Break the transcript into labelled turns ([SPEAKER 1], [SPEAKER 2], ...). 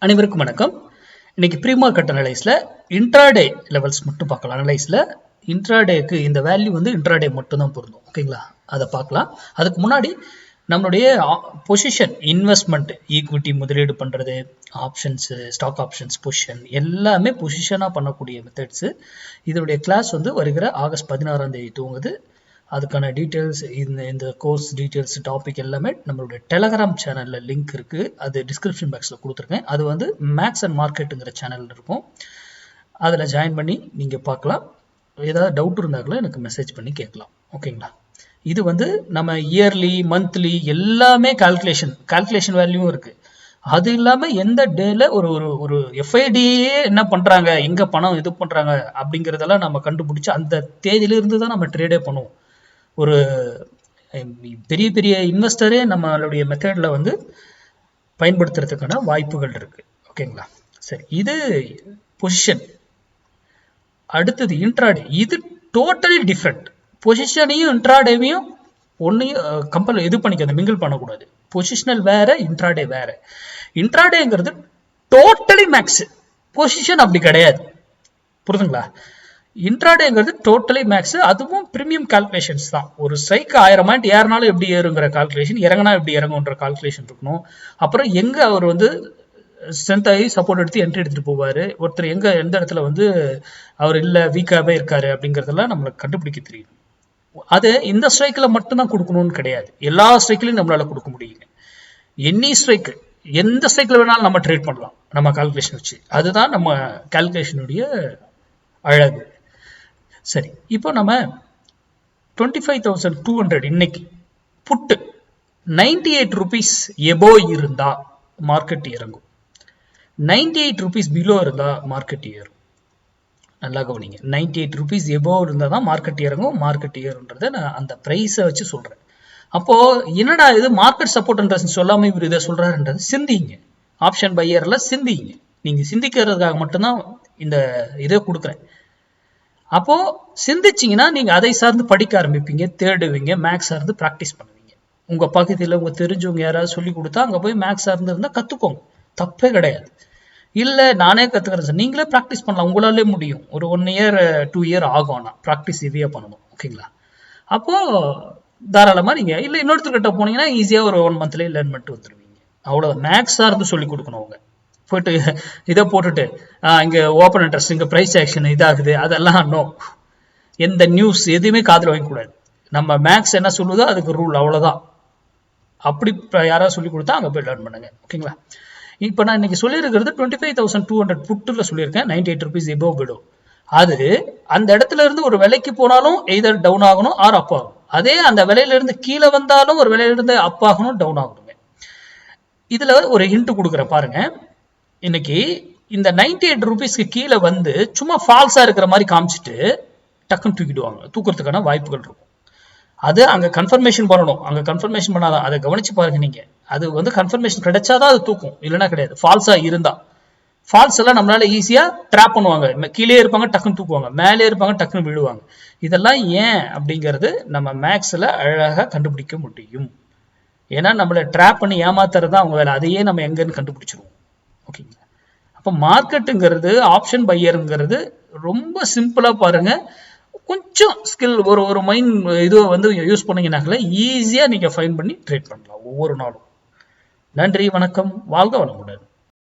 [SPEAKER 1] அனைவருக்கும் வணக்கம். இன்னைக்கு ப்ரீ மார்க்கெட் அனலைஸ்ல இன்ட்ராடே லெவல்ஸ் மட்டும் பார்க்கலாம். அனலைஸ்ல இன்ட்ராடேக்கு இந்த வேல்யூ வந்து இன்ட்ராடே மட்டும் தான் பொருந்தும். ஓகேங்களா, அதை பார்க்கலாம். அதுக்கு முன்னாடி நம்மளுடைய பொசிஷன் இன்வெஸ்ட்மெண்ட், ஈக்விட்டி முதலீடு பண்றது, ஆப்ஷன்ஸ், ஸ்டாக் ஆப்ஷன்ஸ் பொசிஷன் எல்லாமே பொசிஷனாக பண்ணக்கூடிய மெத்தட்ஸ். இதனுடைய கிளாஸ் வந்து வருகிற ஆகஸ்ட் 16ஆம் தேதி துவங்குது. அதுக்கான டீட்டெயில்ஸ், இந்த கோர்ஸ் டீட்டெயில்ஸ், டாபிக் எல்லாமே நம்மளுடைய டெலகிராம் சேனலில் லிங்க் இருக்குது. அது டிஸ்கிரிப்ஷன் பாக்ஸில் கொடுத்துருக்கேன். அது வந்து மேக்ஸ் அண்ட் மார்க்கெட்டுங்கிற சேனலில் இருக்கும். அதில் ஜாயின் பண்ணி நீங்கள் பார்க்கலாம். ஏதாவது டவுட் இருந்தாலும் எனக்கு மெசேஜ் பண்ணி கேட்கலாம். ஓகேங்களா, இது வந்து நம்ம இயர்லி, மந்த்லி எல்லாமே கால்குலேஷன் வேல்யூவும் இருக்குது. அது இல்லாமல் எந்த டேல ஒரு ஒரு எஃப்ஐடியே என்ன பண்ணுறாங்க, எங்கே பணம் இது பண்ணுறாங்க அப்படிங்கிறதெல்லாம் நம்ம கண்டுபிடிச்சி அந்த தேதியிலிருந்து தான் நம்ம ட்ரேடே பண்ணுவோம். ஒரு பெரிய பெரிய இன்வெஸ்டரே நம்மளுடைய மெத்தட்ல வந்து பயன்படுத்துறதுக்கான வாய்ப்புகள் இருக்கு. ஓகேங்களா, சரி, இது பொசிஷன். அடுத்தது இன்ட்ராடே. இது டோட்டலி டிஃப்ரெண்ட். பொசிஷனையும் இன்ட்ராடேவையும் ஒன்னையும் இது பண்ணிக்க, மிங்கிள் பண்ணக்கூடாது. பொசிஷனல் வேற, இன்ட்ராடே வேற. இன்ட்ராடேங்கிறது டோட்டலி மேக்ஸ், பொசிஷன் அப்படி கிடையாது. புரியுதுங்களா? இன்ட்ராடேங்கிறது டோட்டலி மேக்ஸ், அதுவும் பிரீமியம் கால்குலேஷன்ஸ் தான். ஒரு ஸ்ட்ரைக் 1000 பாயிண்ட் ஏறினாலும் எப்படி ஏறுங்கிற கால்குலேஷன், இறங்கினா எப்படி இறங்குன்ற கால்குலேஷன் இருக்கணும். அப்புறம் எங்க அவர் வந்து ஸ்ட்ரென்த் ஆகி சப்போர்ட் எடுத்து என்ட்ரி எடுத்துட்டு போவாரு, ஒருத்தர் எந்த இடத்துல வந்து அவர் இல்லை வீக்காகவே இருக்காரு அப்படிங்கிறதெல்லாம் நம்மளுக்கு கண்டுபிடிக்க தெரியும். அது இந்த ஸ்ட்ரைக்கில் மட்டும்தான் கொடுக்கணும்னு கிடையாது, எல்லா ஸ்ட்ரைக்லையும் நம்மளால கொடுக்க முடியுங்க. எனி ஸ்ட்ரைக், எந்த ஸ்ட்ரைக்கில் வேணாலும் நம்ம ட்ரேட் பண்ணலாம் நம்ம கால்குலேஷன் வச்சு. அதுதான் நம்ம கால்குலேஷனுடைய அழகு. சரி, இப்போ நம்ம 25,200 இன்னைக்கு புட்டு 98 rupees எபோ இருந்தா மார்க்கெட் இறங்கும், 98 rupees பிலோ இருந்தா மார்க்கெட் ஏறும். நல்லா கவனிங்க, 98 rupees எபோ இருந்தா தான் மார்க்கெட் இறங்கும், மார்க்கெட் ஏறும்ன்றத நான் அந்த பிரைஸை வச்சு சொல்றேன். அப்போ என்னடா இது மார்க்கெட் சப்போர்ட்ன்றது சொல்லாம இவர் இதை சொல்றாருன்றது சிந்திங்க. ஆப்ஷன் பையர்ல சிந்திங்க. நீங்க சிந்திக்கிறதுக்காக மட்டும்தான் இந்த இதை கொடுக்குறேன். அப்போ சிந்திச்சிங்கன்னா நீங்க அதை சார்ந்து படிக்க ஆரம்பிப்பீங்க, தேடுவீங்க, மேக்ஸ் சார்ந்து ப்ராக்டிஸ் பண்ணுவீங்க. உங்க பக்கத்தில் உங்க தெரிஞ்சவங்க யாராவது சொல்லி கொடுத்தா அங்க போய் மேக்ஸ் சார்ந்து இருந்தா கத்துக்கோங்க, தப்பே கிடையாது. இல்லை நானே கத்துக்கிறேன், நீங்களே ப்ராக்டிஸ் பண்ணலாம், உங்களாலே முடியும். ஒரு 1 year 2 year ஆகும், ஆனால் ப்ராக்டிஸ் ஹெவியா பண்ணணும். ஓகேங்களா, அப்போ தாராளமா நீங்க இல்லை இன்னொருத்தர்கிட்ட போனீங்கன்னா ஈஸியா ஒரு 1 monthலேயே லேர்ன் பண்ணிட்டு வந்துருவீங்க. அவ்வளவு மேக்ஸ் சார்ந்து சொல்லி கொடுக்கணும். அவங்க போயிட்டு இதை போட்டுட்டு இங்க ஓப்பன் இன்ட்ரெஸ்ட், இங்க பிரைஸ் ஆக்ஷன் இதாகுது, அதெல்லாம் நோ. எந்த நியூஸ் எதுவுமே காதுல வாங்கக்கூடாது. நம்ம மேக்ஸ் என்ன சொல்லுதோ அதுக்கு ரூல், அவ்வளவுதான். அப்படி யாராவது சொல்லி கொடுத்தா அங்க போய் லேர்ன் பண்ணுங்க. ஓகேங்களா, இப்போ நான் இன்னைக்கு சொல்லியிருக்கிறது 25,200 புட்டுல சொல்லியிருக்கேன். 98 rupees எபோ பிலோ. அது அந்த இடத்துல இருந்து ஒரு விலைக்கு போனாலும் எய்தர் டவுன் ஆகணும் ஆர் அப் ஆகணும். அதே அந்த விலையில இருந்து கீழே வந்தாலும் ஒரு விலையில இருந்து அப் ஆகணும், டவுன் ஆகணுங்க. இதுல ஒரு ஹிண்ட் கொடுக்குறேன் பாருங்க. இன்னைக்கு இந்த 98 rupeesக்கு கீழே வந்து சும்மா ஃபால்ஸா இருக்கிற மாதிரி காமிச்சிட்டு டக்குன்னு தூக்கிடுவாங்க. தூக்குறதுக்கான வாய்ப்புகள் இருக்கும். அது அங்க கன்ஃபர்மேஷன் பண்ணணும். அங்க கன்ஃபர்மேஷன் பண்ணாதான், அதை கவனிச்சு பாருங்க நீங்க. அது வந்து கன்ஃபர்மேஷன் கிடைச்சாதான் அது தூக்கும், இல்லைன்னா கிடையாது. ஃபால்ஸா இருந்தா, ஃபால்ஸ் எல்லாம் நம்மளால ஈஸியா ட்ராப் பண்ணுவாங்க. கீழே இருப்பாங்க டக்குன்னு தூக்குவாங்க, மேலே இருப்பாங்க டக்குன்னு விழுவாங்க. இதெல்லாம் ஏன் அப்படிங்கிறது நம்ம மேக்ஸ்ல அழகா கண்டுபிடிக்க முடியும். ஏன்னா நம்மளை ட்ராப் பண்ணி ஏமாத்துறது தான் அவங்க வேலை. அதையே நம்ம எங்கன்னு கண்டுபிடிச்சிருவோம். ஓகேங்களா, அப்போ மார்க்கெட்டுங்கிறது, ஆப்ஷன் பையருங்கிறது ரொம்ப சிம்பிளா பாருங்க. கொஞ்சம் ஸ்கில், ஒரு மைண்ட் இது வந்து யூஸ் பண்ணீங்கன்னாக்கல ஈஸியா நீங்க ஃபைண்ட் பண்ணி ட்ரேட் பண்ணலாம் ஒவ்வொரு நாளும். நன்றி, வணக்கம், வாழ்க வளமுடன்.